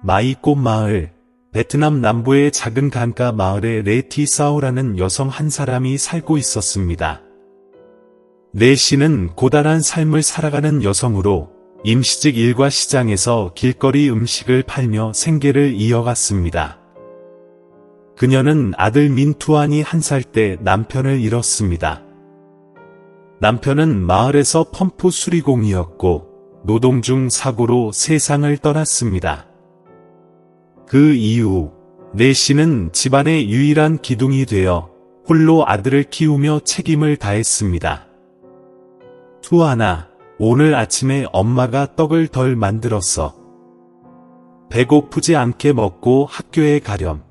마이꽃 마을, 베트남 남부의 작은 강가 마을에 레티 사오라는 여성 한 사람이 살고 있었습니다. 레 씨는 고단한 삶을 살아가는 여성으로 임시직 일과 시장에서 길거리 음식을 팔며 생계를 이어갔습니다. 그녀는 아들 민투안이 1살 때 남편을 잃었습니다. 남편은 마을에서 펌프 수리공이었고 노동 중 사고로 세상을 떠났습니다. 그 이후 레 씨는 집안의 유일한 기둥이 되어 홀로 아들을 키우며 책임을 다했습니다. 투아나, 오늘 아침에 엄마가 떡을 덜 만들었어. 배고프지 않게 먹고 학교에 가렴.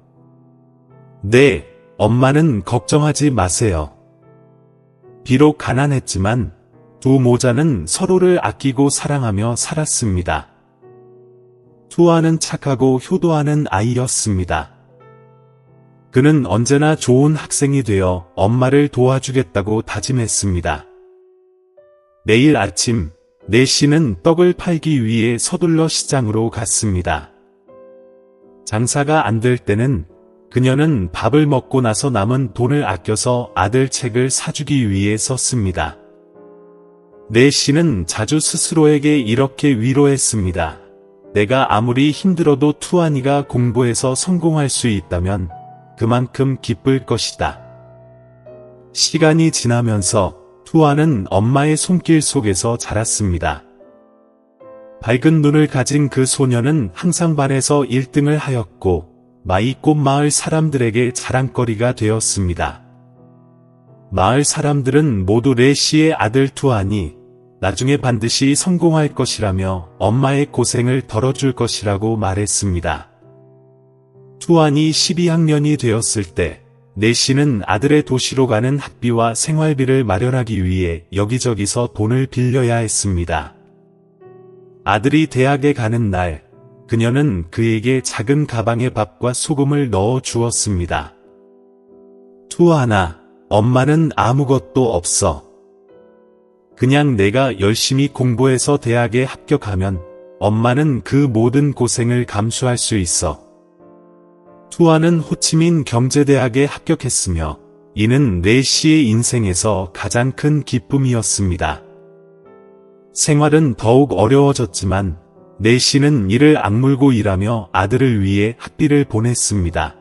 네, 엄마는 걱정하지 마세요. 비록 가난했지만 두 모자는 서로를 아끼고 사랑하며 살았습니다. 투아는 착하고 효도하는 아이였습니다. 그는 언제나 좋은 학생이 되어 엄마를 도와주겠다고 다짐했습니다. 매일 아침, 레 씨는 떡을 팔기 위해 서둘러 시장으로 갔습니다. 장사가 안 될 때는 그녀는 밥을 먹고 나서 남은 돈을 아껴서 아들 책을 사주기 위해 썼습니다. 레 씨는 자주 스스로에게 이렇게 위로했습니다. 내가 아무리 힘들어도 투아니가 공부해서 성공할 수 있다면 그만큼 기쁠 것이다. 시간이 지나면서 투아는 엄마의 손길 속에서 자랐습니다. 밝은 눈을 가진 그 소녀는 항상 반에서 1등을 하였고 마이꽃 마을 사람들에게 자랑거리가 되었습니다. 마을 사람들은 모두 레 씨의 아들 투아니, 나중에 반드시 성공할 것이라며 엄마의 고생을 덜어줄 것이라고 말했습니다. 투아니 12학년이 되었을 때 레 씨는 아들의 도시로 가는 학비와 생활비를 마련하기 위해 여기저기서 돈을 빌려야 했습니다. 아들이 대학에 가는 날, 그녀는 그에게 작은 가방에 밥과 소금을 넣어 주었습니다. 투아나, 엄마는 아무것도 없어. 그냥 내가 열심히 공부해서 대학에 합격하면 엄마는 그 모든 고생을 감수할 수 있어. 투아는 호치민 경제대학에 합격했으며 이는 레 씨의 인생에서 가장 큰 기쁨이었습니다. 생활은 더욱 어려워졌지만 레 씨는 이를 악물고 일하며 아들을 위해 학비를 보냈습니다.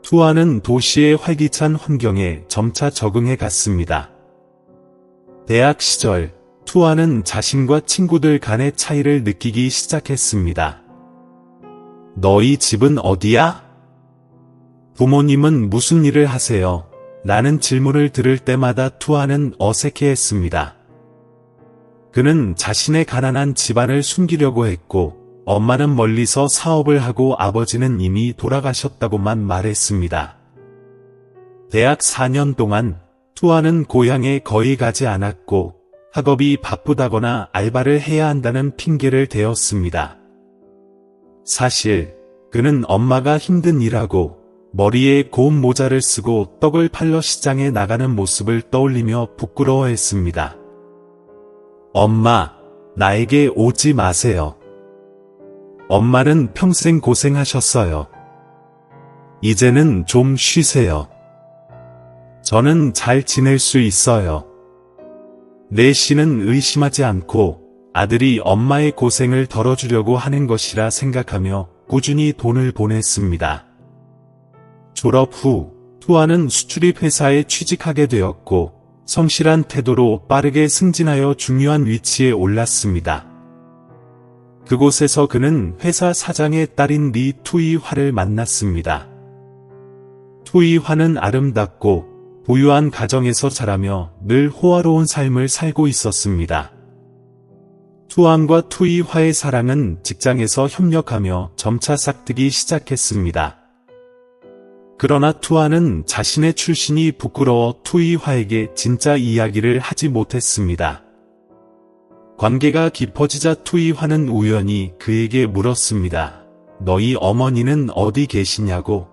투아는 도시의 활기찬 환경에 점차 적응해 갔습니다. 대학 시절, 투아는 자신과 친구들 간의 차이를 느끼기 시작했습니다. 너희 집은 어디야? 부모님은 무슨 일을 하세요? 라는 질문을 들을 때마다 투아는 어색해했습니다. 그는 자신의 가난한 집안을 숨기려고 했고, 엄마는 멀리서 사업을 하고 아버지는 이미 돌아가셨다고만 말했습니다. 대학 4년 동안 투아는 고향에 거의 가지 않았고 학업이 바쁘다거나 알바를 해야 한다는 핑계를 대었습니다. 사실 그는 엄마가 힘든 일하고 머리에 고운 모자를 쓰고 떡을 팔러 시장에 나가는 모습을 떠올리며 부끄러워했습니다. 엄마, 나에게 오지 마세요. 엄마는 평생 고생하셨어요. 이제는 좀 쉬세요. 저는 잘 지낼 수 있어요. 레 씨는 의심하지 않고 아들이 엄마의 고생을 덜어주려고 하는 것이라 생각하며 꾸준히 돈을 보냈습니다. 졸업 후 투아는 수출입 회사에 취직하게 되었고 성실한 태도로 빠르게 승진하여 중요한 위치에 올랐습니다. 그곳에서 그는 회사 사장의 딸인 리 투이화를 만났습니다. 투이화는 아름답고 부유한 가정에서 자라며 늘 호화로운 삶을 살고 있었습니다. 투안과 투이화의 사랑은 직장에서 협력하며 점차 싹트기 시작했습니다. 그러나 투안은 자신의 출신이 부끄러워 투이화에게 진짜 이야기를 하지 못했습니다. 관계가 깊어지자 투이화는 우연히 그에게 물었습니다. 너희 어머니는 어디 계시냐고.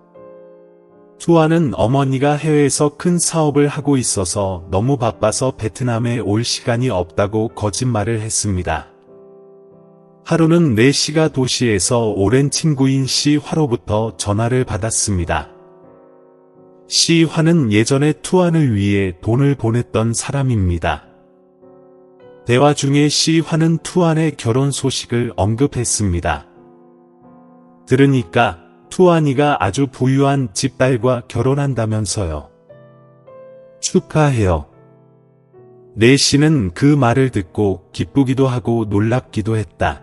투아는 어머니가 해외에서 큰 사업을 하고 있어서 너무 바빠서 베트남에 올 시간이 없다고 거짓말을 했습니다. 하루는 내 씨가 도시에서 오랜 친구인 시화로부터 전화를 받았습니다. 시화는 예전에 투안을 위해 돈을 보냈던 사람입니다. 대화 중에 시화는 투안의 결혼 소식을 언급했습니다. 들으니까 투안이가 아주 부유한 집딸과 결혼한다면서요. 축하해요. 내 씨는 그 말을 듣고 기쁘기도 하고 놀랍기도 했다.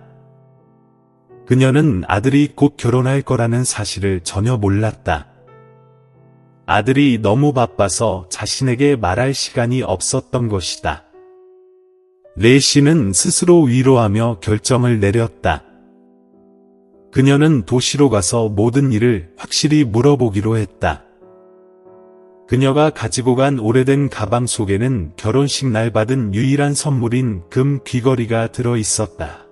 그녀는 아들이 곧 결혼할 거라는 사실을 전혀 몰랐다. 아들이 너무 바빠서 자신에게 말할 시간이 없었던 것이다. 내 씨는 스스로 위로하며 결정을 내렸다. 그녀는 도시로 가서 모든 일을 확실히 물어보기로 했다. 그녀가 가지고 간 오래된 가방 속에는 결혼식 날 받은 유일한 선물인 금 귀걸이가 들어 있었다.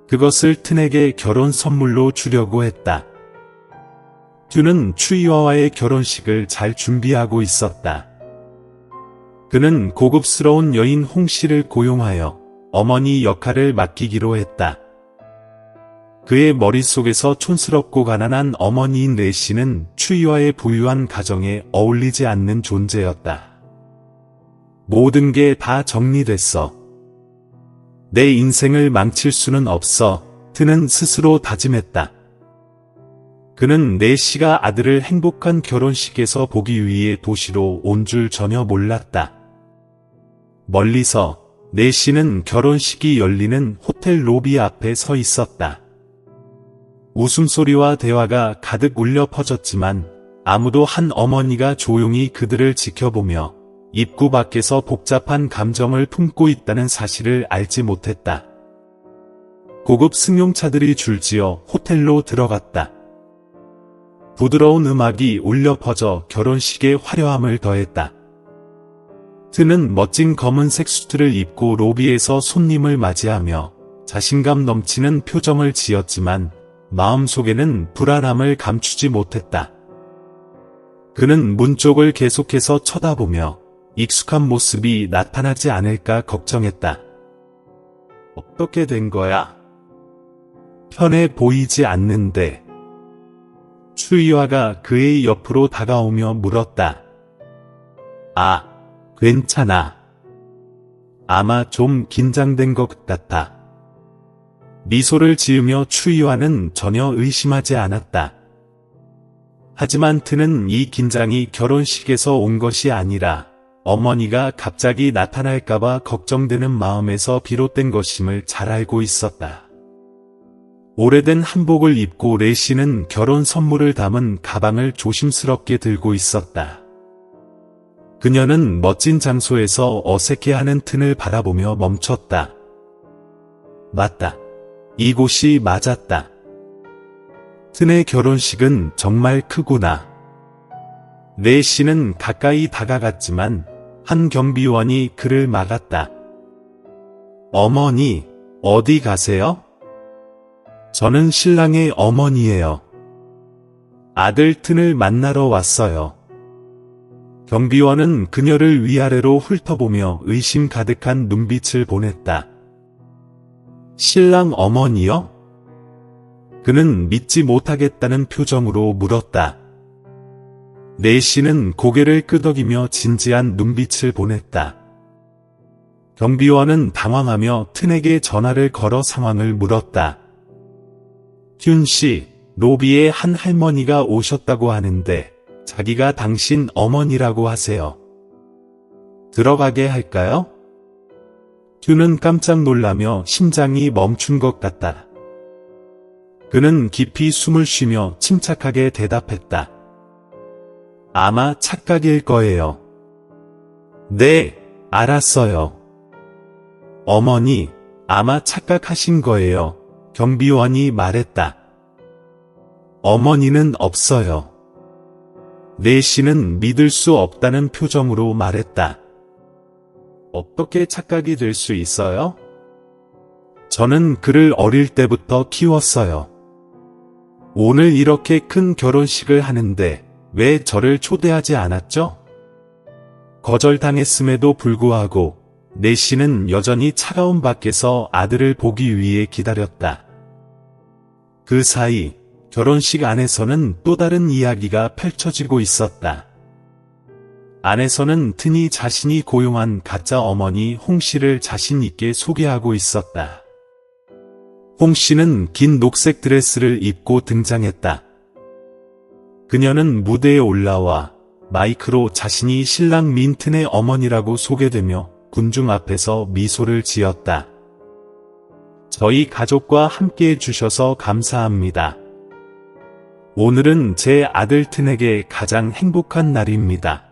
그것을 튼에게 결혼 선물로 주려고 했다. 튼은 추이와의 결혼식을 잘 준비하고 있었다. 그는 고급스러운 여인 홍씨를 고용하여 어머니 역할을 맡기기로 했다. 그의 머릿속에서 촌스럽고 가난한 어머니인 내 씨는 추이와의 부유한 가정에 어울리지 않는 존재였다. 모든 게 다 정리됐어. 내 인생을 망칠 수는 없어. 튼은 스스로 다짐했다. 그는 내 씨가 아들을 행복한 결혼식에서 보기 위해 도시로 온 줄 전혀 몰랐다. 멀리서 내 씨는 결혼식이 열리는 호텔 로비 앞에 서 있었다. 웃음소리와 대화가 가득 울려 퍼졌지만 아무도 한 어머니가 조용히 그들을 지켜보며 입구 밖에서 복잡한 감정을 품고 있다는 사실을 알지 못했다. 고급 승용차들이 줄지어 호텔로 들어갔다. 부드러운 음악이 울려 퍼져 결혼식의 화려함을 더했다. 튼은 멋진 검은색 수트를 입고 로비에서 손님을 맞이하며 자신감 넘치는 표정을 지었지만 마음속에는 불안함을 감추지 못했다. 그는 문 쪽을 계속해서 쳐다보며 익숙한 모습이 나타나지 않을까 걱정했다. 어떻게 된 거야? 편해 보이지 않는데. 추이화가 그의 옆으로 다가오며 물었다. 아, 괜찮아. 아마 좀 긴장된 것 같아. 미소를 지으며 추이화는 전혀 의심하지 않았다. 하지만 튼은 이 긴장이 결혼식에서 온 것이 아니라 어머니가 갑자기 나타날까봐 걱정되는 마음에서 비롯된 것임을 잘 알고 있었다. 오래된 한복을 입고 내 씨는 결혼 선물을 담은 가방을 조심스럽게 들고 있었다. 그녀는 멋진 장소에서 어색해하는 튼을 바라보며 멈췄다. 맞다. 이곳이 맞았다. 튼의 결혼식은 정말 크구나. 내 씨는 가까이 다가갔지만 한 경비원이 그를 막았다. 어머니, 어디 가세요? 저는 신랑의 어머니예요. 아들 튼을 만나러 왔어요. 경비원은 그녀를 위아래로 훑어보며 의심 가득한 눈빛을 보냈다. 신랑 어머니요? 그는 믿지 못하겠다는 표정으로 물었다. 내 씨는 고개를 끄덕이며 진지한 눈빛을 보냈다. 경비원은 당황하며 튼에게 전화를 걸어 상황을 물었다. 튠 씨, 로비에 한 할머니가 오셨다고 하는데 자기가 당신 어머니라고 하세요. 들어가게 할까요? 튠은 깜짝 놀라며 심장이 멈춘 것 같다. 그는 깊이 숨을 쉬며 침착하게 대답했다. 아마 착각일 거예요. 네, 알았어요. 어머니, 아마 착각하신 거예요. 경비원이 말했다. 어머니는 없어요. 내 씨는 믿을 수 없다는 표정으로 말했다. 어떻게 착각이 될 수 있어요? 저는 그를 어릴 때부터 키웠어요. 오늘 이렇게 큰 결혼식을 하는데 왜 저를 초대하지 않았죠? 거절당했음에도 불구하고 내씨는 여전히 차가운 밖에서 아들을 보기 위해 기다렸다. 그 사이 결혼식 안에서는 또 다른 이야기가 펼쳐지고 있었다. 안에서는 튼이 자신이 고용한 가짜 어머니 홍씨를 자신 있게 소개하고 있었다. 홍씨는 긴 녹색 드레스를 입고 등장했다. 그녀는 무대에 올라와 마이크로 자신이 신랑 민튼의 어머니라고 소개되며 군중 앞에서 미소를 지었다. 저희 가족과 함께 해주셔서 감사합니다. 오늘은 제 아들 튼에게 가장 행복한 날입니다.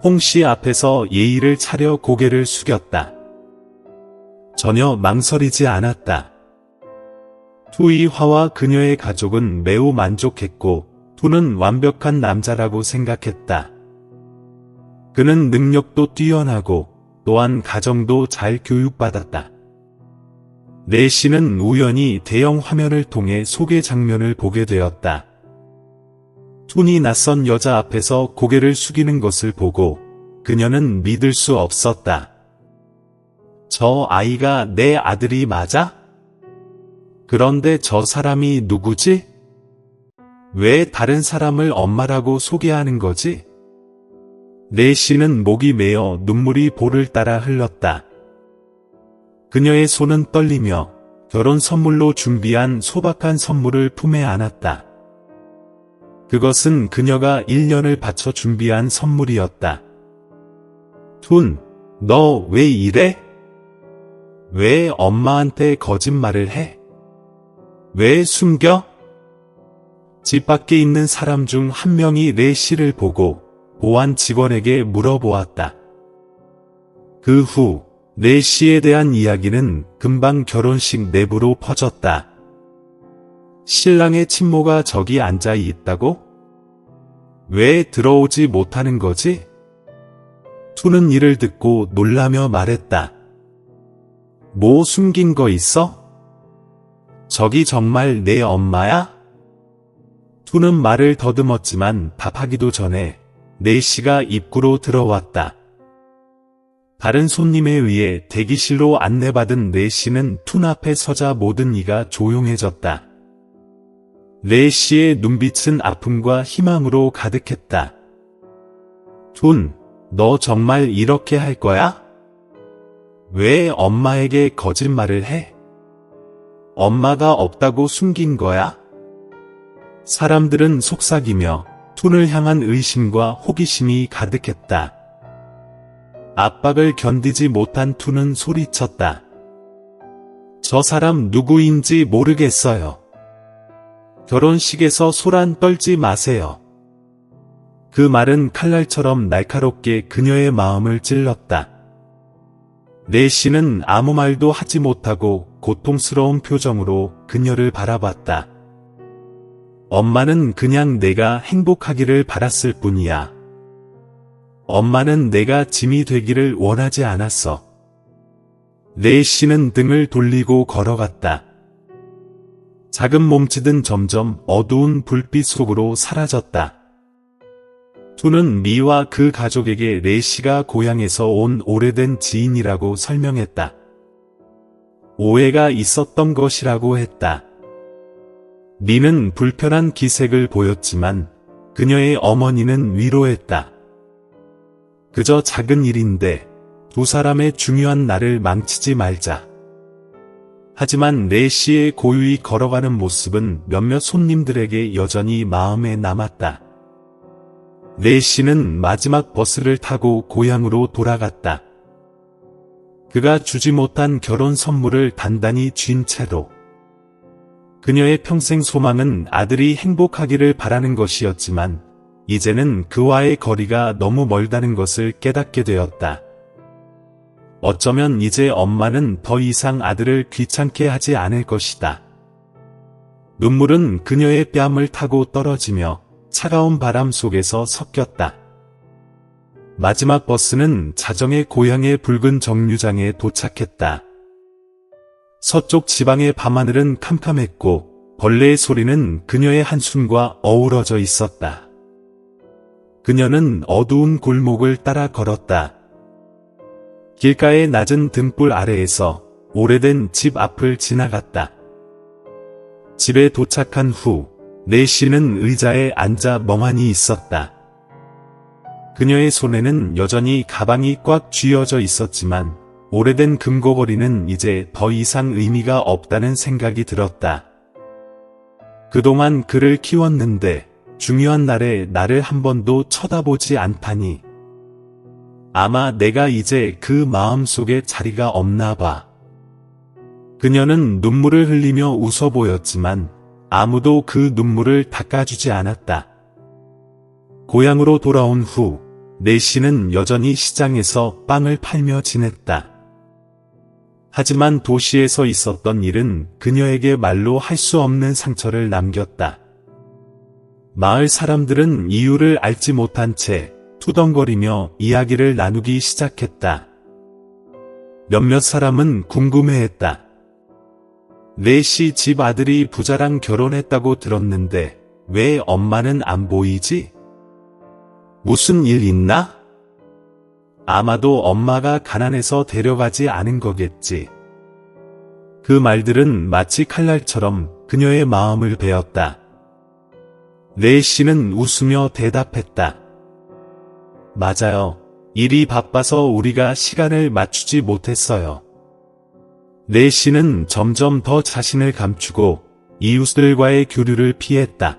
홍씨 앞에서 예의를 차려 고개를 숙였다. 전혀 망설이지 않았다. 투이화와 그녀의 가족은 매우 만족했고 투는 완벽한 남자라고 생각했다. 그는 능력도 뛰어나고 또한 가정도 잘 교육받았다. 내씨는 우연히 대형 화면을 통해 소개 장면을 보게 되었다. 툰이 낯선 여자 앞에서 고개를 숙이는 것을 보고 그녀는 믿을 수 없었다. 저 아이가 내 아들이 맞아? 그런데 저 사람이 누구지? 왜 다른 사람을 엄마라고 소개하는 거지? 내씨는 목이 메어 눈물이 볼을 따라 흘렀다. 그녀의 손은 떨리며 결혼 선물로 준비한 소박한 선물을 품에 안았다. 그것은 그녀가 1년을 바쳐 준비한 선물이었다. 툰, 너 왜 이래? 왜 엄마한테 거짓말을 해? 왜 숨겨? 집 밖에 있는 사람 중 한 명이 내씨를 보고 보안 직원에게 물어보았다. 그 후 내씨에 대한 이야기는 금방 결혼식 내부로 퍼졌다. 신랑의 친모가 저기 앉아 있다고? 왜 들어오지 못하는 거지? 투는 이를 듣고 놀라며 말했다. 뭐 숨긴 거 있어? 저기 정말 내 엄마야? 투는 말을 더듬었지만 답하기도 전에 내씨가 입구로 들어왔다. 다른 손님에 의해 대기실로 안내받은 내씨는 툰 앞에 서자 모든 이가 조용해졌다. 내씨의 눈빛은 아픔과 희망으로 가득했다. 툰, 너 정말 이렇게 할 거야? 왜 엄마에게 거짓말을 해? 엄마가 없다고 숨긴 거야? 사람들은 속삭이며 툰을 향한 의심과 호기심이 가득했다. 압박을 견디지 못한 투는 소리쳤다. 저 사람 누구인지 모르겠어요. 결혼식에서 소란 떨지 마세요. 그 말은 칼날처럼 날카롭게 그녀의 마음을 찔렀다. 내씨는 아무 말도 하지 못하고 고통스러운 표정으로 그녀를 바라봤다. 엄마는 그냥 내가 행복하기를 바랐을 뿐이야. 엄마는 내가 짐이 되기를 원하지 않았어. 내씨는 등을 돌리고 걸어갔다. 작은 몸짓은 점점 어두운 불빛 속으로 사라졌다. 투는 미와 그 가족에게 내씨가 고향에서 온 오래된 지인이라고 설명했다. 오해가 있었던 것이라고 했다. 미는 불편한 기색을 보였지만 그녀의 어머니는 위로했다. 그저 작은 일인데 두 사람의 중요한 날을 망치지 말자. 하지만 내씨의 고요히 걸어가는 모습은 몇몇 손님들에게 여전히 마음에 남았다. 내씨는 마지막 버스를 타고 고향으로 돌아갔다. 그가 주지 못한 결혼 선물을 단단히 쥔 채로. 그녀의 평생 소망은 아들이 행복하기를 바라는 것이었지만 이제는 그와의 거리가 너무 멀다는 것을 깨닫게 되었다. 어쩌면 이제 엄마는 더 이상 아들을 귀찮게 하지 않을 것이다. 눈물은 그녀의 뺨을 타고 떨어지며 차가운 바람 속에서 섞였다. 마지막 버스는 자정의 고향의 붉은 정류장에 도착했다. 서쪽 지방의 밤하늘은 캄캄했고 벌레의 소리는 그녀의 한숨과 어우러져 있었다. 그녀는 어두운 골목을 따라 걸었다. 길가의 낮은 등불 아래에서 오래된 집 앞을 지나갔다. 집에 도착한 후 내 씨는 의자에 앉아 멍하니 있었다. 그녀의 손에는 여전히 가방이 꽉 쥐어져 있었지만 오래된 금고거리는 이제 더 이상 의미가 없다는 생각이 들었다. 그동안 그를 키웠는데 중요한 날에 나를 한 번도 쳐다보지 않다니. 아마 내가 이제 그 마음속에 자리가 없나 봐. 그녀는 눈물을 흘리며 웃어 보였지만 아무도 그 눈물을 닦아주지 않았다. 고향으로 돌아온 후 내 씨는 여전히 시장에서 빵을 팔며 지냈다. 하지만 도시에서 있었던 일은 그녀에게 말로 할 수 없는 상처를 남겼다. 마을 사람들은 이유를 알지 못한 채 투덜거리며 이야기를 나누기 시작했다. 몇몇 사람은 궁금해했다. 내 씨 집 아들이 부자랑 결혼했다고 들었는데 왜 엄마는 안 보이지? 무슨 일 있나? 아마도 엄마가 가난해서 데려가지 않은 거겠지. 그 말들은 마치 칼날처럼 그녀의 마음을 베었다. 내 씨는 웃으며 대답했다. 맞아요. 일이 바빠서 우리가 시간을 맞추지 못했어요. 내 씨는 점점 더 자신을 감추고 이웃들과의 교류를 피했다.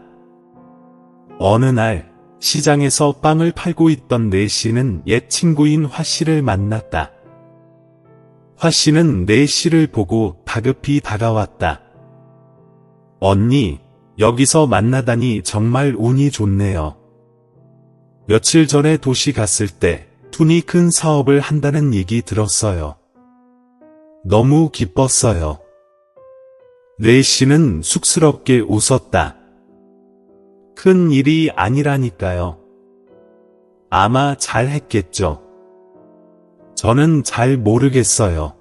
어느 날 시장에서 빵을 팔고 있던 내 씨는 옛 친구인 화 씨를 만났다. 화 씨는 내 씨를 보고 다급히 다가왔다. 언니, 여기서 만나다니 정말 운이 좋네요. 며칠 전에 도시 갔을 때 툰이 큰 사업을 한다는 얘기 들었어요. 너무 기뻤어요. 내 씨는 쑥스럽게 웃었다. 큰 일이 아니라니까요. 아마 잘했겠죠. 저는 잘 모르겠어요.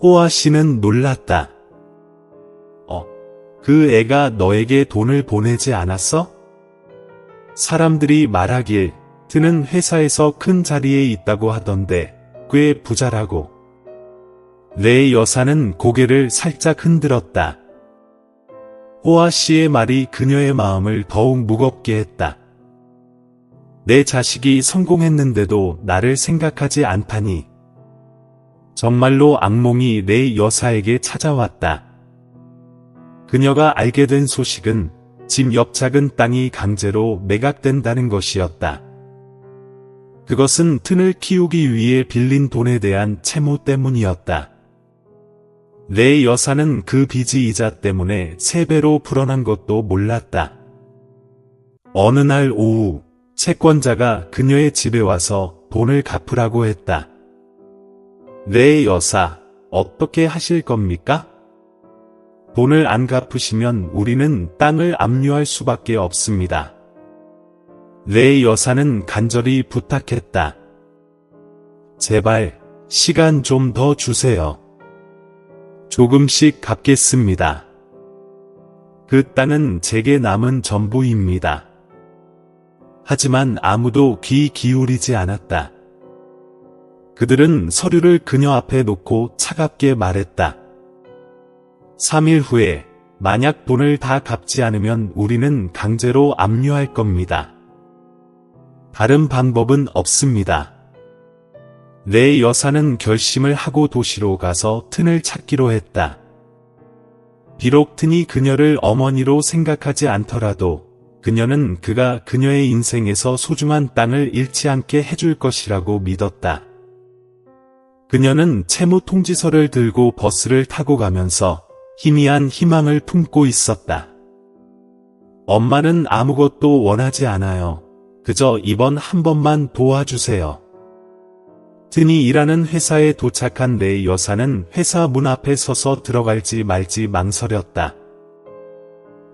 호아 씨는 놀랐다. 그 애가 너에게 돈을 보내지 않았어? 사람들이 말하길 트는 회사에서 큰 자리에 있다고 하던데 꽤 부자라고. 내 여사는 고개를 살짝 흔들었다. 호아 씨의 말이 그녀의 마음을 더욱 무겁게 했다. 내 자식이 성공했는데도 나를 생각하지 않다니. 정말로 악몽이 내 여사에게 찾아왔다. 그녀가 알게 된 소식은 집 옆 작은 땅이 강제로 매각된다는 것이었다. 그것은 튼을 키우기 위해 빌린 돈에 대한 채무 때문이었다. 내 여사는 그 빚이 이자 때문에 3배로 불어난 것도 몰랐다. 어느 날 오후 채권자가 그녀의 집에 와서 돈을 갚으라고 했다. 내 여사, 어떻게 하실 겁니까? 돈을 안 갚으시면 우리는 땅을 압류할 수밖에 없습니다. 내 여사는 간절히 부탁했다. 제발 시간 좀 더 주세요. 조금씩 갚겠습니다. 그 땅은 제게 남은 전부입니다. 하지만 아무도 귀 기울이지 않았다. 그들은 서류를 그녀 앞에 놓고 차갑게 말했다. 3일 후에 만약 돈을 다 갚지 않으면 우리는 강제로 압류할 겁니다. 다른 방법은 없습니다. 내 여사는 결심을 하고 도시로 가서 튼을 찾기로 했다. 비록 튼이 그녀를 어머니로 생각하지 않더라도 그녀는 그가 그녀의 인생에서 소중한 땅을 잃지 않게 해줄 것이라고 믿었다. 그녀는 채무 통지서를 들고 버스를 타고 가면서 희미한 희망을 품고 있었다. 엄마는 아무것도 원하지 않아요. 그저 이번 한 번만 도와주세요. 튼이 일하는 회사에 도착한 내 여사는 회사 문 앞에 서서 들어갈지 말지 망설였다.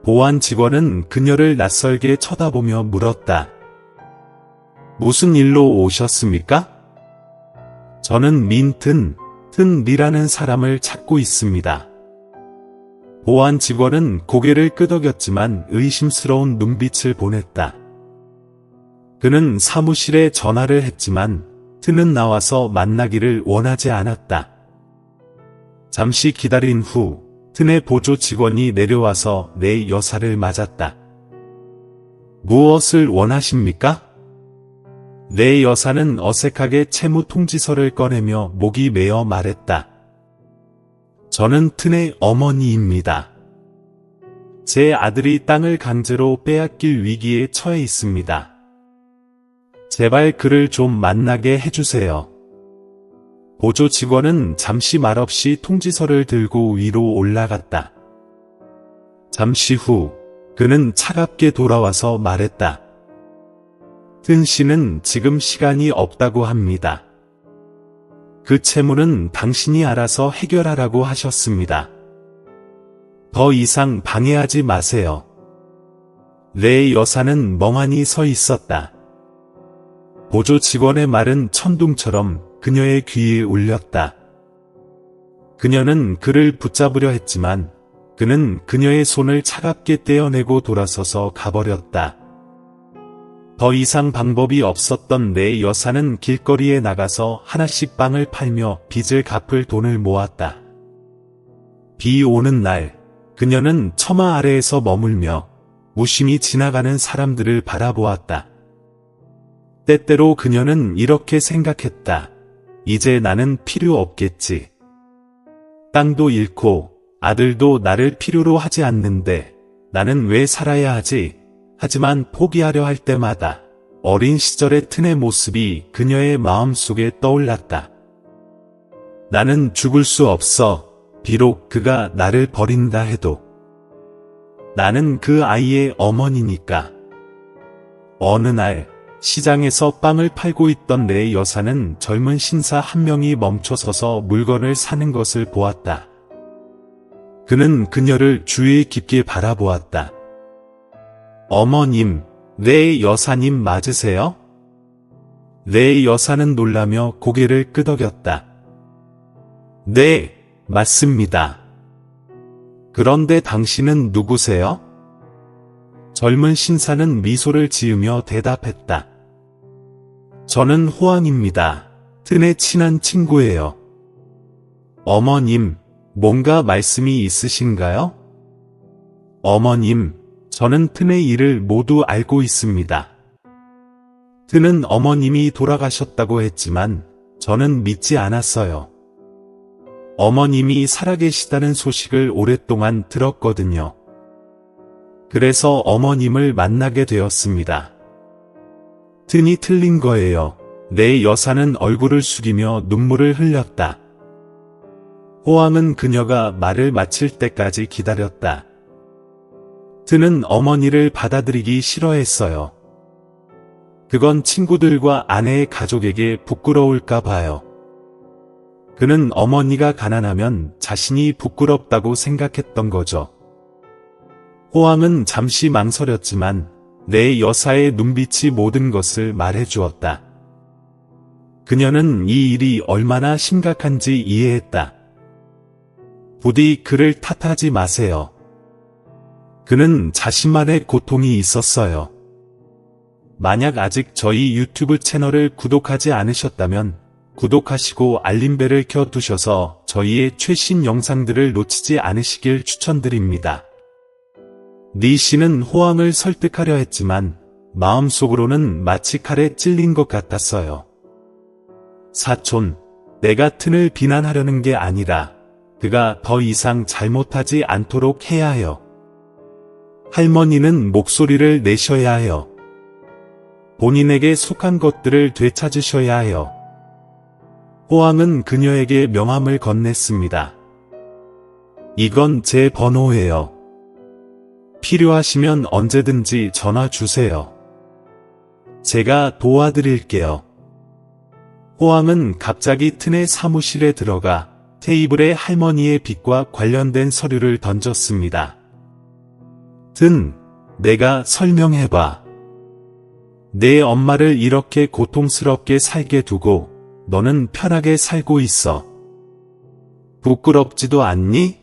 보안 직원은 그녀를 낯설게 쳐다보며 물었다. 무슨 일로 오셨습니까? 저는 튼이라는 사람을 찾고 있습니다. 보안 직원은 고개를 끄덕였지만 의심스러운 눈빛을 보냈다. 그는 사무실에 전화를 했지만 트는 나와서 만나기를 원하지 않았다. 잠시 기다린 후 트의 보조 직원이 내려와서 내 여사를 맞았다. 무엇을 원하십니까? 내 여사는 어색하게 채무 통지서를 꺼내며 목이 메어 말했다. 저는 트의 어머니입니다. 제 아들이 땅을 강제로 빼앗길 위기에 처해 있습니다. 제발 그를 좀 만나게 해주세요. 보조 직원은 잠시 말없이 통지서를 들고 위로 올라갔다. 잠시 후 그는 차갑게 돌아와서 말했다. 튼 씨는 지금 시간이 없다고 합니다. 그 채무는 당신이 알아서 해결하라고 하셨습니다. 더 이상 방해하지 마세요. 내 여사는 멍하니 서 있었다. 보조 직원의 말은 천둥처럼 그녀의 귀에 울렸다. 그녀는 그를 붙잡으려 했지만 그는 그녀의 손을 차갑게 떼어내고 돌아서서 가버렸다. 더 이상 방법이 없었던 내 여사는 길거리에 나가서 하나씩 빵을 팔며 빚을 갚을 돈을 모았다. 비 오는 날 그녀는 처마 아래에서 머물며 무심히 지나가는 사람들을 바라보았다. 때때로 그녀는 이렇게 생각했다. 이제 나는 필요 없겠지. 땅도 잃고 아들도 나를 필요로 하지 않는데 나는 왜 살아야 하지? 하지만 포기하려 할 때마다 어린 시절의 트의 모습이 그녀의 마음속에 떠올랐다. 나는 죽을 수 없어. 비록 그가 나를 버린다 해도. 나는 그 아이의 어머니니까. 어느 날 시장에서 빵을 팔고 있던 내 여사는 젊은 신사 한 명이 멈춰서서 물건을 사는 것을 보았다. 그는 그녀를 주의 깊게 바라보았다. 어머님, 내 여사님 맞으세요? 내 여사는 놀라며 고개를 끄덕였다. 네, 맞습니다. 그런데 당신은 누구세요? 젊은 신사는 미소를 지으며 대답했다. 저는 호황입니다. 트의 친한 친구예요. 어머님, 뭔가 말씀이 있으신가요? 어머님, 저는 트의 일을 모두 알고 있습니다. 트는 어머님이 돌아가셨다고 했지만 저는 믿지 않았어요. 어머님이 살아계시다는 소식을 오랫동안 들었거든요. 그래서 어머님을 만나게 되었습니다. 트니 틀린 거예요. 내 여사는 얼굴을 숙이며 눈물을 흘렸다. 호황은 그녀가 말을 마칠 때까지 기다렸다. 트는 어머니를 받아들이기 싫어했어요. 그건 친구들과 아내의 가족에게 부끄러울까 봐요. 그는 어머니가 가난하면 자신이 부끄럽다고 생각했던 거죠. 호황은 잠시 망설였지만 내 여사의 눈빛이 모든 것을 말해주었다. 그녀는 이 일이 얼마나 심각한지 이해했다. 부디 그를 탓하지 마세요. 그는 자신만의 고통이 있었어요. 만약 아직 저희 유튜브 채널을 구독하지 않으셨다면 구독하시고 알림벨을 켜두셔서 저희의 최신 영상들을 놓치지 않으시길 추천드립니다. 니 씨는 호황을 설득하려 했지만 마음속으로는 마치 칼에 찔린 것 같았어요. 사촌, 내가 트를 비난하려는 게 아니라 그가 더 이상 잘못하지 않도록 해야 해요. 할머니는 목소리를 내셔야 해요. 본인에게 속한 것들을 되찾으셔야 해요. 호황은 그녀에게 명함을 건넸습니다. 이건 제 번호예요. 필요하시면 언제든지 전화 주세요. 제가 도와드릴게요. 호황은 갑자기 트의 사무실에 들어가 테이블에 할머니의 빚과 관련된 서류를 던졌습니다. 튼, 내가 설명해봐. 내 엄마를 이렇게 고통스럽게 살게 두고 너는 편하게 살고 있어. 부끄럽지도 않니?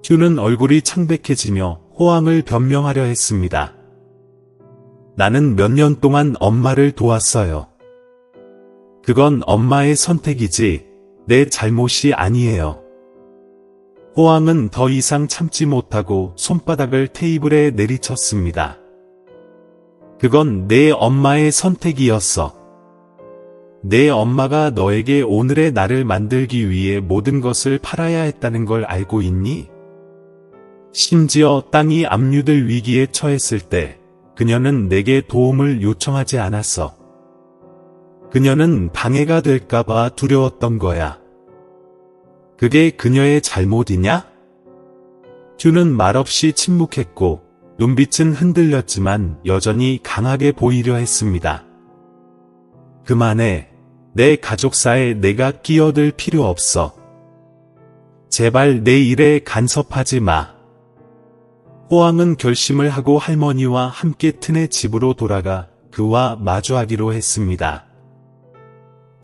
튜는 얼굴이 창백해지며 호황을 변명하려 했습니다. 나는 몇 년 동안 엄마를 도왔어요. 그건 엄마의 선택이지 내 잘못이 아니에요. 호황은 더 이상 참지 못하고 손바닥을 테이블에 내리쳤습니다. 그건 내 엄마의 선택이었어. 내 엄마가 너에게 오늘의 나를 만들기 위해 모든 것을 팔아야 했다는 걸 알고 있니? 심지어 땅이 압류될 위기에 처했을 때 그녀는 내게 도움을 요청하지 않았어. 그녀는 방해가 될까봐 두려웠던 거야. 그게 그녀의 잘못이냐? 튜는 말없이 침묵했고 눈빛은 흔들렸지만 여전히 강하게 보이려 했습니다. 그만해. 내 가족사에 내가 끼어들 필요 없어. 제발 내 일에 간섭하지 마. 호황은 결심을 하고 할머니와 함께 튼의 집으로 돌아가 그와 마주하기로 했습니다.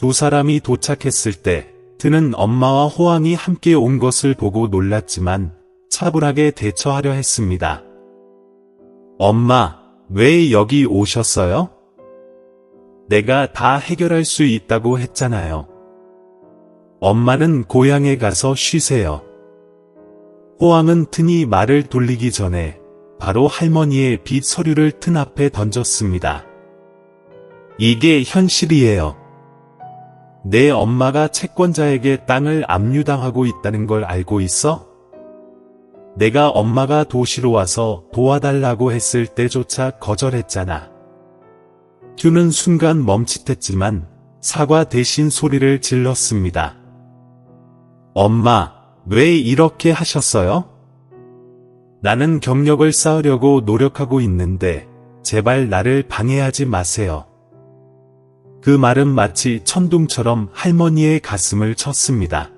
두 사람이 도착했을 때 튼은 엄마와 호황이 함께 온 것을 보고 놀랐지만 차분하게 대처하려 했습니다. 엄마, 왜 여기 오셨어요? 내가 다 해결할 수 있다고 했잖아요. 엄마는 고향에 가서 쉬세요. 호황은 튼이 말을 돌리기 전에 바로 할머니의 빚 서류를 튼 앞에 던졌습니다. 이게 현실이에요. 내 엄마가 채권자에게 땅을 압류당하고 있다는 걸 알고 있어? 내가 엄마가 도시로 와서 도와달라고 했을 때조차 거절했잖아. 튜는 순간 멈칫했지만 사과 대신 소리를 질렀습니다. 엄마, 왜 이렇게 하셨어요? 나는 경력을 쌓으려고 노력하고 있는데 제발 나를 방해하지 마세요. 그 말은 마치 천둥처럼 할머니의 가슴을 쳤습니다.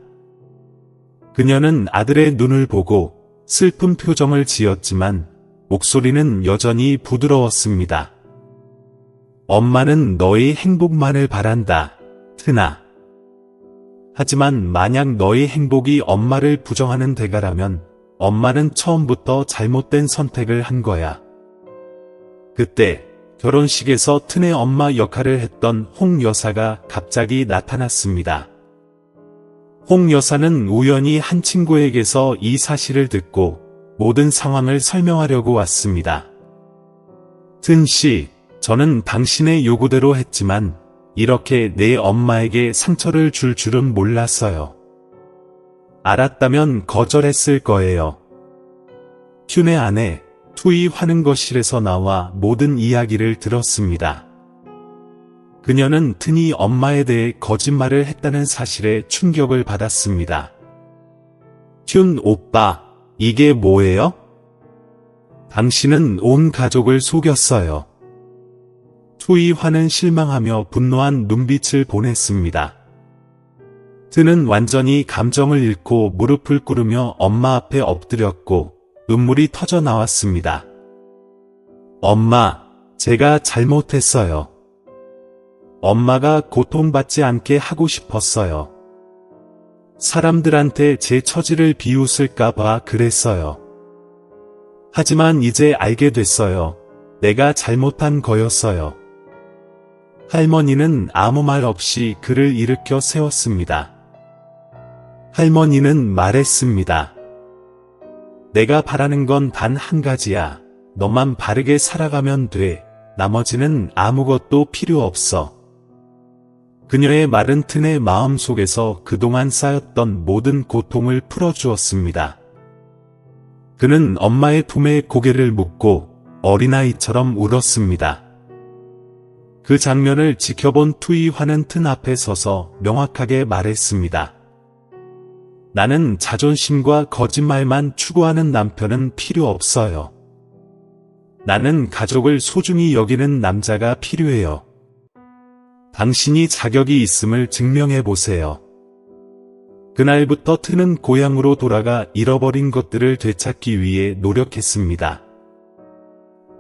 그녀는 아들의 눈을 보고 슬픈 표정을 지었지만 목소리는 여전히 부드러웠습니다. 엄마는 너의 행복만을 바란다, 튼아. 하지만 만약 너의 행복이 엄마를 부정하는 대가라면 엄마는 처음부터 잘못된 선택을 한 거야. 그때 결혼식에서 튼의 엄마 역할을 했던 홍 여사가 갑자기 나타났습니다. 홍 여사는 우연히 한 친구에게서 이 사실을 듣고 모든 상황을 설명하려고 왔습니다. 튼 씨, 저는 당신의 요구대로 했지만 이렇게 내 엄마에게 상처를 줄 줄은 몰랐어요. 알았다면 거절했을 거예요. 튠의 아내 투이 화능거실에서 나와 모든 이야기를 들었습니다. 그녀는 튼이 엄마에 대해 거짓말을 했다는 사실에 충격을 받았습니다. 튠 오빠, 이게 뭐예요? 당신은 온 가족을 속였어요. 투이 화는 실망하며 분노한 눈빛을 보냈습니다. 튼은 완전히 감정을 잃고 무릎을 꿇으며 엄마 앞에 엎드렸고 눈물이 터져 나왔습니다. 엄마, 제가 잘못했어요. 엄마가 고통받지 않게 하고 싶었어요. 사람들한테 제 처지를 비웃을까봐 그랬어요. 하지만 이제 알게 됐어요. 내가 잘못한 거였어요. 할머니는 아무 말 없이 그를 일으켜 세웠습니다. 할머니는 말했습니다. 내가 바라는 건 단 한 가지야. 너만 바르게 살아가면 돼. 나머지는 아무것도 필요 없어. 그녀의 말은 튼의 마음속에서 그동안 쌓였던 모든 고통을 풀어주었습니다. 그는 엄마의 품에 고개를 묻고 어린아이처럼 울었습니다. 그 장면을 지켜본 투이 화는 튼 앞에 서서 명확하게 말했습니다. 나는 자존심과 거짓말만 추구하는 남편은 필요 없어요. 나는 가족을 소중히 여기는 남자가 필요해요. 당신이 자격이 있음을 증명해보세요. 그날부터 튼은 고향으로 돌아가 잃어버린 것들을 되찾기 위해 노력했습니다.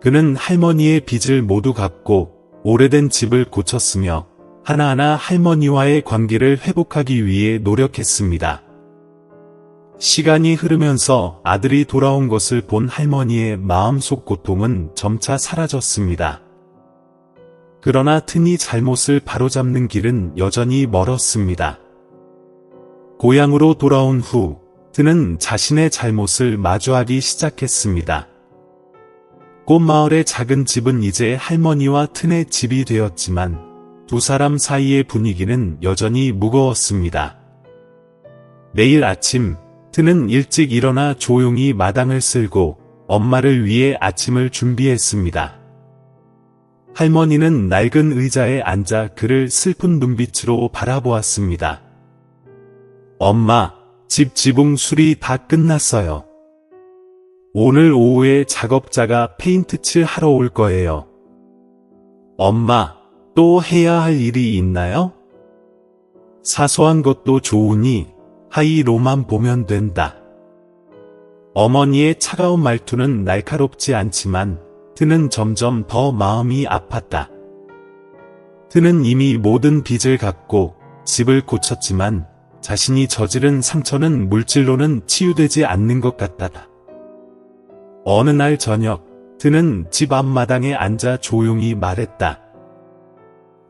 그는 할머니의 빚을 모두 갚고 오래된 집을 고쳤으며 하나하나 할머니와의 관계를 회복하기 위해 노력했습니다. 시간이 흐르면서 아들이 돌아온 것을 본 할머니의 마음속 고통은 점차 사라졌습니다. 그러나 튼이 잘못을 바로잡는 길은 여전히 멀었습니다. 고향으로 돌아온 후 튼은 자신의 잘못을 마주하기 시작했습니다. 꽃마을의 작은 집은 이제 할머니와 튼의 집이 되었지만 두 사람 사이의 분위기는 여전히 무거웠습니다. 매일 아침 튼은 일찍 일어나 조용히 마당을 쓸고 엄마를 위해 아침을 준비했습니다. 할머니는 낡은 의자에 앉아 그를 슬픈 눈빛으로 바라보았습니다. 엄마, 집 지붕 수리 다 끝났어요. 오늘 오후에 작업자가 페인트 칠 하러 올 거예요. 엄마, 또 해야 할 일이 있나요? 사소한 것도 좋으니 하이로만 보면 된다. 어머니의 차가운 말투는 날카롭지 않지만 튼은 점점 더 마음이 아팠다. 튼은 이미 모든 빚을 갚고 집을 고쳤지만 자신이 저지른 상처는 물질로는 치유되지 않는 것 같다. 어느 날 저녁, 튼은 집 앞마당에 앉아 조용히 말했다.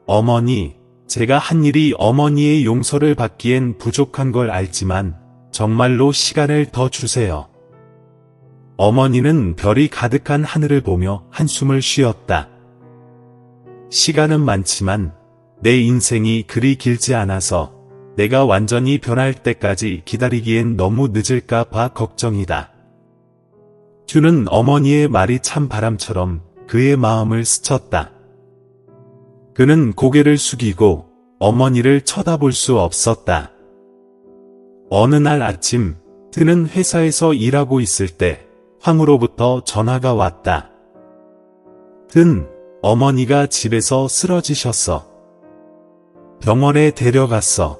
어머니, 제가 한 일이 어머니의 용서를 받기엔 부족한 걸 알지만 정말로 시간을 더 주세요. 어머니는 별이 가득한 하늘을 보며 한숨을 쉬었다. 시간은 많지만 내 인생이 그리 길지 않아서 내가 완전히 변할 때까지 기다리기엔 너무 늦을까 봐 걱정이다. 튜는 어머니의 말이 참 바람처럼 그의 마음을 스쳤다. 그는 고개를 숙이고 어머니를 쳐다볼 수 없었다. 어느 날 아침, 튜는 회사에서 일하고 있을 때 황으로부터 전화가 왔다. 튼, 어머니가 집에서 쓰러지셨어. 병원에 데려갔어.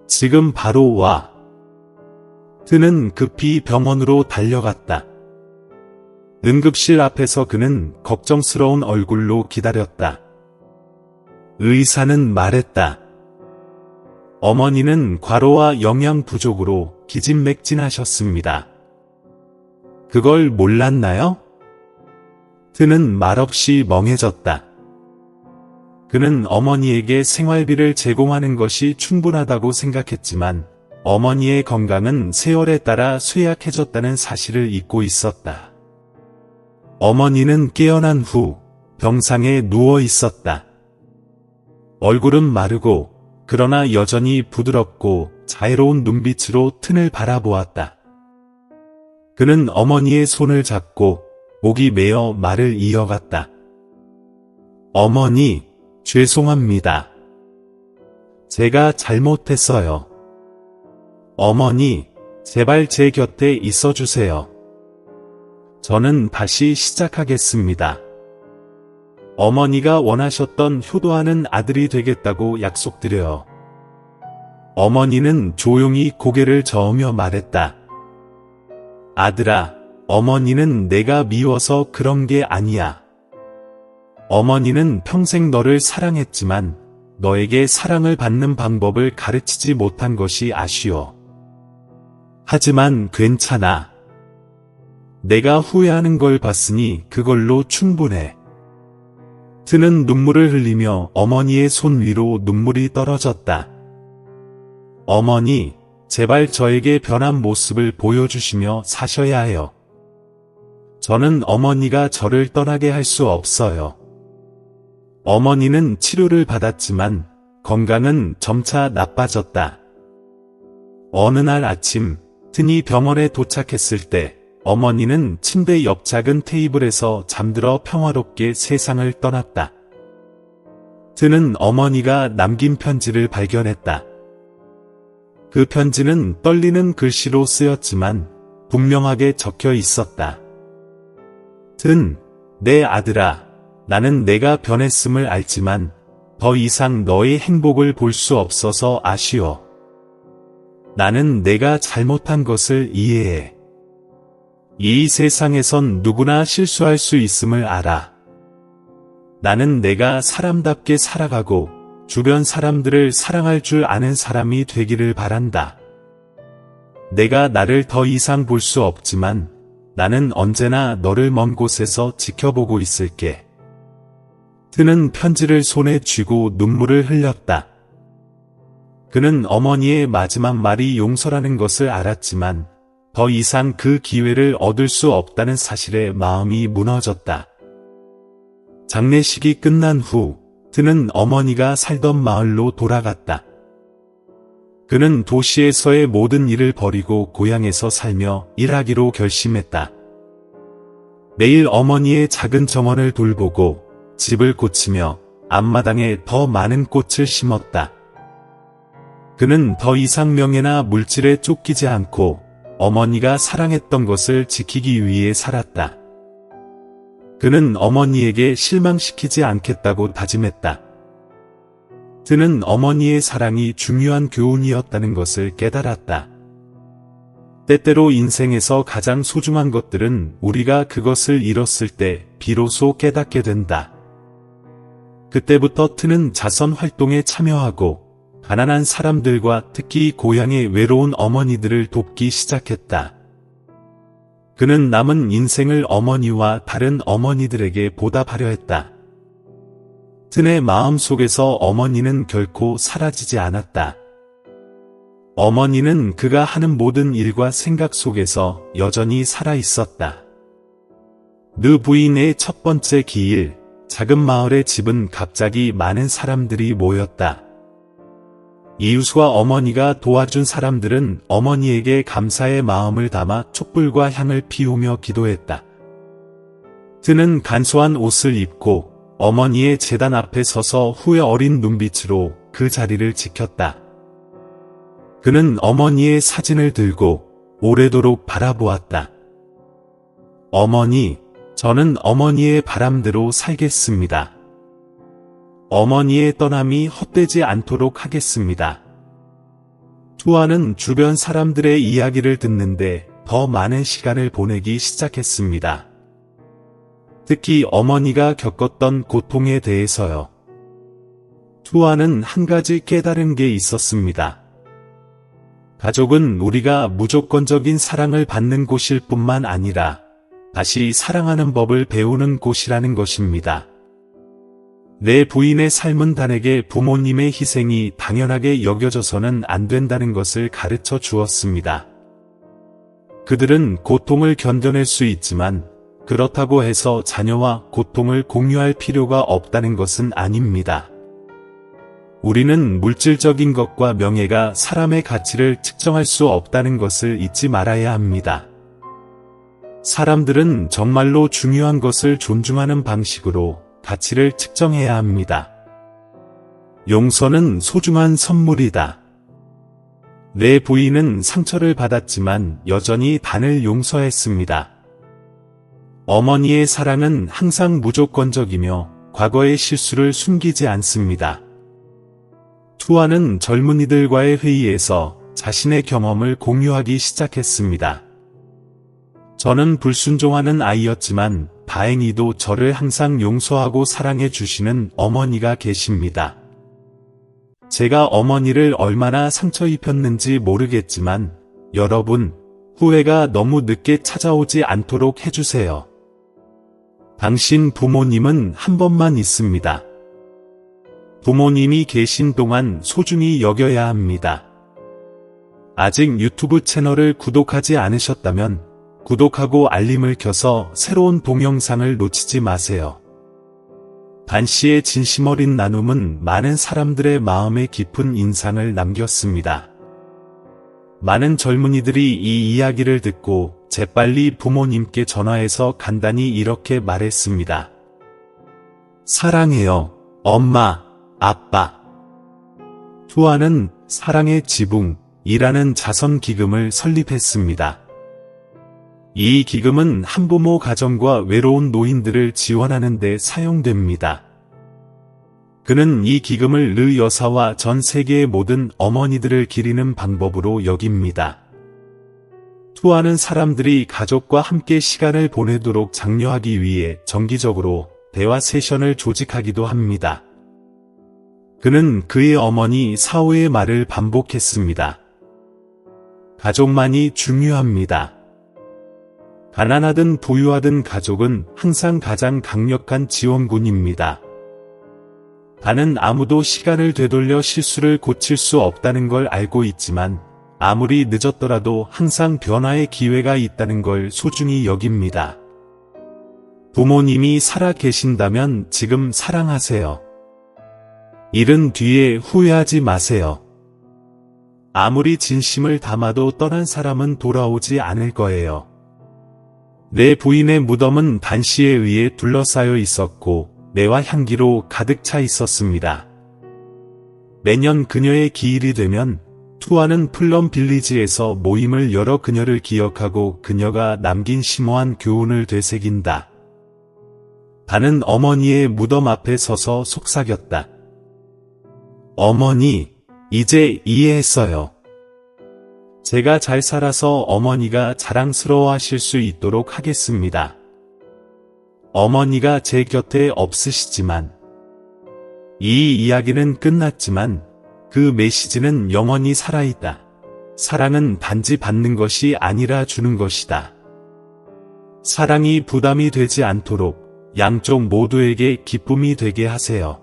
지금 바로 와. 튼은 급히 병원으로 달려갔다. 응급실 앞에서 그는 걱정스러운 얼굴로 기다렸다. 의사는 말했다. 어머니는 과로와 영양 부족으로 기진맥진하셨습니다. 그걸 몰랐나요? 튼은 말없이 멍해졌다. 그는 어머니에게 생활비를 제공하는 것이 충분하다고 생각했지만 어머니의 건강은 세월에 따라 쇠약해졌다는 사실을 잊고 있었다. 어머니는 깨어난 후 병상에 누워 있었다. 얼굴은 마르고 그러나 여전히 부드럽고 자애로운 눈빛으로 튼을 바라보았다. 그는 어머니의 손을 잡고 목이 메어 말을 이어갔다. 어머니, 죄송합니다. 제가 잘못했어요. 어머니, 제발 제 곁에 있어주세요. 저는 다시 시작하겠습니다. 어머니가 원하셨던 효도하는 아들이 되겠다고 약속드려요. 어머니는 조용히 고개를 저으며 말했다. 아들아, 어머니는 내가 미워서 그런 게 아니야. 어머니는 평생 너를 사랑했지만 너에게 사랑을 받는 방법을 가르치지 못한 것이 아쉬워. 하지만 괜찮아. 내가 후회하는 걸 봤으니 그걸로 충분해. 튼은 눈물을 흘리며 어머니의 손 위로 눈물이 떨어졌다. 어머니, 제발 저에게 변한 모습을 보여주시며 사셔야 해요. 저는 어머니가 저를 떠나게 할 수 없어요. 어머니는 치료를 받았지만 건강은 점차 나빠졌다. 어느 날 아침, 튼이 병원에 도착했을 때 어머니는 침대 옆 작은 테이블에서 잠들어 평화롭게 세상을 떠났다. 튼은 어머니가 남긴 편지를 발견했다. 그 편지는 떨리는 글씨로 쓰였지만 분명하게 적혀 있었다. 튼, 내 아들아, 나는 내가 변했음을 알지만 더 이상 너의 행복을 볼 수 없어서 아쉬워. 나는 내가 잘못한 것을 이해해. 이 세상에선 누구나 실수할 수 있음을 알아. 나는 내가 사람답게 살아가고 주변 사람들을 사랑할 줄 아는 사람이 되기를 바란다. 내가 나를 더 이상 볼 수 없지만 나는 언제나 너를 먼 곳에서 지켜보고 있을게. 트는 편지를 손에 쥐고 눈물을 흘렸다. 그는 어머니의 마지막 말이 용서라는 것을 알았지만 더 이상 그 기회를 얻을 수 없다는 사실에 마음이 무너졌다. 장례식이 끝난 후 트는 어머니가 살던 마을로 돌아갔다. 그는 도시에서의 모든 일을 버리고 고향에서 살며 일하기로 결심했다. 매일 어머니의 작은 정원을 돌보고 집을 고치며 앞마당에 더 많은 꽃을 심었다. 그는 더 이상 명예나 물질에 쫓기지 않고 어머니가 사랑했던 것을 지키기 위해 살았다. 그는 어머니에게 실망시키지 않겠다고 다짐했다. 트는 어머니의 사랑이 중요한 교훈이었다는 것을 깨달았다. 때때로 인생에서 가장 소중한 것들은 우리가 그것을 잃었을 때 비로소 깨닫게 된다. 그때부터 트는 자선 활동에 참여하고 가난한 사람들과 특히 고향의 외로운 어머니들을 돕기 시작했다. 그는 남은 인생을 어머니와 다른 어머니들에게 보답하려 했다. 트의 마음 속에서 어머니는 결코 사라지지 않았다. 어머니는 그가 하는 모든 일과 생각 속에서 여전히 살아 있었다. 느 부인의 첫 번째 기일, 작은 마을의 집은 갑자기 많은 사람들이 모였다. 이웃과 어머니가 도와준 사람들은 어머니에게 감사의 마음을 담아 촛불과 향을 피우며 기도했다. 트는 간소한 옷을 입고 어머니의 제단 앞에 서서 후회 어린 눈빛으로 그 자리를 지켰다. 그는 어머니의 사진을 들고 오래도록 바라보았다. 어머니, 저는 어머니의 바람대로 살겠습니다. 어머니의 떠남이 헛되지 않도록 하겠습니다. 투아는 주변 사람들의 이야기를 듣는데 더 많은 시간을 보내기 시작했습니다. 특히 어머니가 겪었던 고통에 대해서요. 투아는 한 가지 깨달은 게 있었습니다. 가족은 우리가 무조건적인 사랑을 받는 곳일 뿐만 아니라 다시 사랑하는 법을 배우는 곳이라는 것입니다. 내 부인의 삶은 단에게 부모님의 희생이 당연하게 여겨져서는 안 된다는 것을 가르쳐 주었습니다. 그들은 고통을 견뎌낼 수 있지만 그렇다고 해서 자녀와 고통을 공유할 필요가 없다는 것은 아닙니다. 우리는 물질적인 것과 명예가 사람의 가치를 측정할 수 없다는 것을 잊지 말아야 합니다. 사람들은 정말로 중요한 것을 존중하는 방식으로 가치를 측정해야 합니다. 용서는 소중한 선물이다. 내 부인은 상처를 받았지만 여전히 단을 용서했습니다. 어머니의 사랑은 항상 무조건적이며 과거의 실수를 숨기지 않습니다. 투아는 젊은이들과의 회의에서 자신의 경험을 공유하기 시작했습니다. 저는 불순종하는 아이였지만 다행히도 저를 항상 용서하고 사랑해 주시는 어머니가 계십니다. 제가 어머니를 얼마나 상처 입혔는지 모르겠지만 여러분, 후회가 너무 늦게 찾아오지 않도록 해주세요. 당신 부모님은 한 번만 있습니다. 부모님이 계신 동안 소중히 여겨야 합니다. 아직 유튜브 채널을 구독하지 않으셨다면 구독하고 알림을 켜서 새로운 동영상을 놓치지 마세요. 단 씨의 진심 어린 나눔은 많은 사람들의 마음에 깊은 인상을 남겼습니다. 많은 젊은이들이 이 이야기를 듣고 재빨리 부모님께 전화해서 간단히 이렇게 말했습니다. 사랑해요, 엄마, 아빠. 투아는 사랑의 지붕이라는 자선기금을 설립했습니다. 이 기금은 한부모 가정과 외로운 노인들을 지원하는 데 사용됩니다. 그는 이 기금을 르 여사와 전 세계의 모든 어머니들을 기리는 방법으로 여깁니다. 투아는 사람들이 가족과 함께 시간을 보내도록 장려하기 위해 정기적으로 대화 세션을 조직하기도 합니다. 그는 그의 어머니 사오의 말을 반복했습니다. 가족만이 중요합니다. 가난하든 부유하든 가족은 항상 가장 강력한 지원군입니다. 반은 아무도 시간을 되돌려 실수를 고칠 수 없다는 걸 알고 있지만 아무리 늦었더라도 항상 변화의 기회가 있다는 걸 소중히 여깁니다. 부모님이 살아 계신다면 지금 사랑하세요. 잃은 뒤에 후회하지 마세요. 아무리 진심을 담아도 떠난 사람은 돌아오지 않을 거예요. 내 부인의 무덤은 반시에 의해 둘러싸여 있었고 매와 향기로 가득 차 있었습니다. 매년 그녀의 기일이 되면 투아는 플럼 빌리지에서 모임을 열어 그녀를 기억하고 그녀가 남긴 심오한 교훈을 되새긴다. 반은 어머니의 무덤 앞에 서서 속삭였다. 어머니, 이제 이해했어요. 제가 잘 살아서 어머니가 자랑스러워하실 수 있도록 하겠습니다. 어머니가 제 곁에 없으시지만, 이 이야기는 끝났지만 그 메시지는 영원히 살아있다. 사랑은 단지 받는 것이 아니라 주는 것이다. 사랑이 부담이 되지 않도록 양쪽 모두에게 기쁨이 되게 하세요.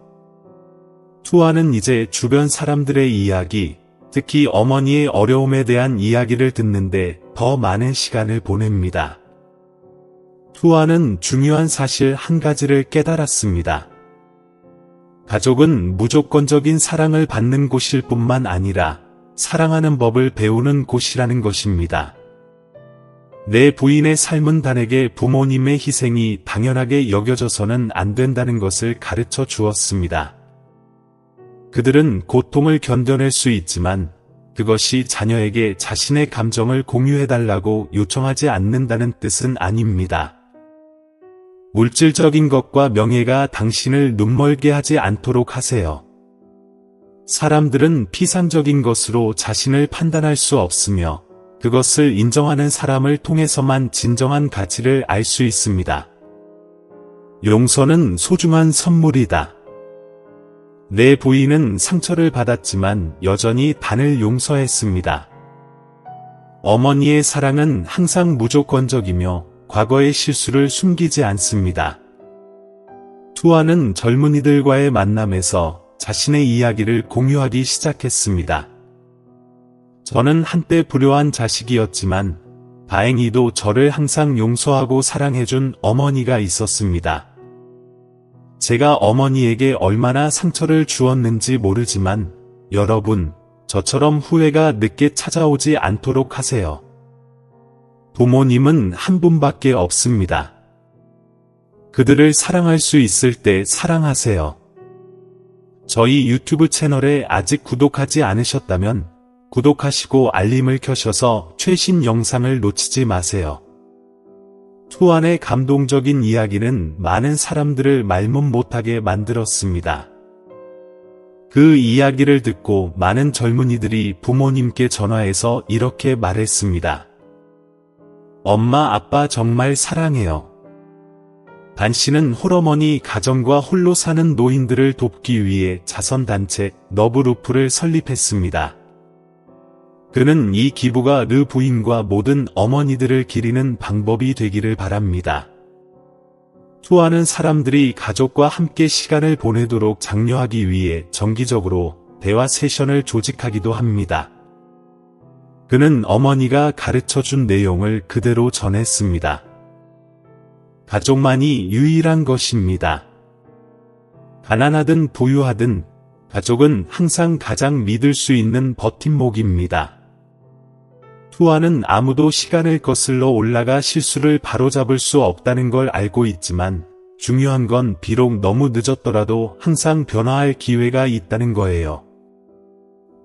투아는 이제 주변 사람들의 이야기, 특히 어머니의 어려움에 대한 이야기를 듣는데 더 많은 시간을 보냅니다. 투아는 중요한 사실 한 가지를 깨달았습니다. 가족은 무조건적인 사랑을 받는 곳일 뿐만 아니라 사랑하는 법을 배우는 곳이라는 것입니다. 내 부인의 삶은 단에게 부모님의 희생이 당연하게 여겨져서는 안 된다는 것을 가르쳐 주었습니다. 그들은 고통을 견뎌낼 수 있지만 그것이 자녀에게 자신의 감정을 공유해달라고 요청하지 않는다는 뜻은 아닙니다. 물질적인 것과 명예가 당신을 눈멀게 하지 않도록 하세요. 사람들은 피상적인 것으로 자신을 판단할 수 없으며 그것을 인정하는 사람을 통해서만 진정한 가치를 알 수 있습니다. 용서는 소중한 선물이다. 내 부인은 상처를 받았지만 여전히 반을 용서했습니다. 어머니의 사랑은 항상 무조건적이며 과거의 실수를 숨기지 않습니다. 투아는 젊은이들과의 만남에서 자신의 이야기를 공유하기 시작했습니다. 저는 한때 불효한 자식이었지만 다행히도 저를 항상 용서하고 사랑해준 어머니가 있었습니다. 제가 어머니에게 얼마나 상처를 주었는지 모르지만 여러분, 저처럼 후회가 늦게 찾아오지 않도록 하세요. 부모님은 한 분밖에 없습니다. 그들을 사랑할 수 있을 때 사랑하세요. 저희 유튜브 채널에 아직 구독하지 않으셨다면 구독하시고 알림을 켜셔서 최신 영상을 놓치지 마세요. 투안의 감동적인 이야기는 많은 사람들을 말문 못하게 만들었습니다. 그 이야기를 듣고 많은 젊은이들이 부모님께 전화해서 이렇게 말했습니다. 엄마, 아빠 정말 사랑해요. 반 씨는 홀어머니 가정과 홀로 사는 노인들을 돕기 위해 자선단체 너브루프를 설립했습니다. 그는 이 기부가 르 부인과 모든 어머니들을 기리는 방법이 되기를 바랍니다. 투아는 사람들이 가족과 함께 시간을 보내도록 장려하기 위해 정기적으로 대화 세션을 조직하기도 합니다. 그는 어머니가 가르쳐준 내용을 그대로 전했습니다. 가족만이 유일한 것입니다. 가난하든 부유하든 가족은 항상 가장 믿을 수 있는 버팀목입니다. 투아는 아무도 시간을 거슬러 올라가 실수를 바로잡을 수 없다는 걸 알고 있지만 중요한 건 비록 너무 늦었더라도 항상 변화할 기회가 있다는 거예요.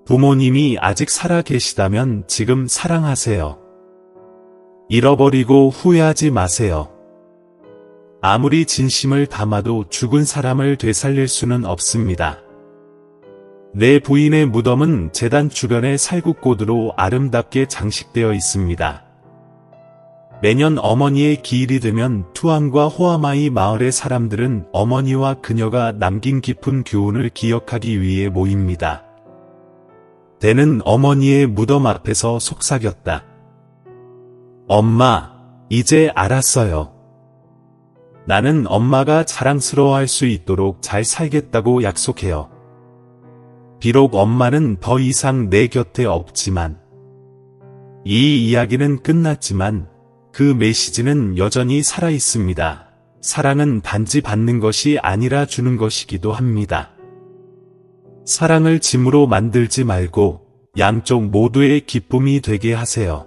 부모님이 아직 살아 계시다면 지금 사랑하세요. 잃어버리고 후회하지 마세요. 아무리 진심을 담아도 죽은 사람을 되살릴 수는 없습니다. 내 부인의 무덤은 제단 주변의 살구꽃으로 아름답게 장식되어 있습니다. 매년 어머니의 기일이 되면 투안과 호아마이 마을의 사람들은 어머니와 그녀가 남긴 깊은 교훈을 기억하기 위해 모입니다. 대는 어머니의 무덤 앞에서 속삭였다. 엄마, 이제 알았어요. 나는 엄마가 자랑스러워할 수 있도록 잘 살겠다고 약속해요. 비록 엄마는 더 이상 내 곁에 없지만, 이 이야기는 끝났지만 그 메시지는 여전히 살아 있습니다. 사랑은 단지 받는 것이 아니라 주는 것이기도 합니다. 사랑을 짐으로 만들지 말고 양쪽 모두의 기쁨이 되게 하세요.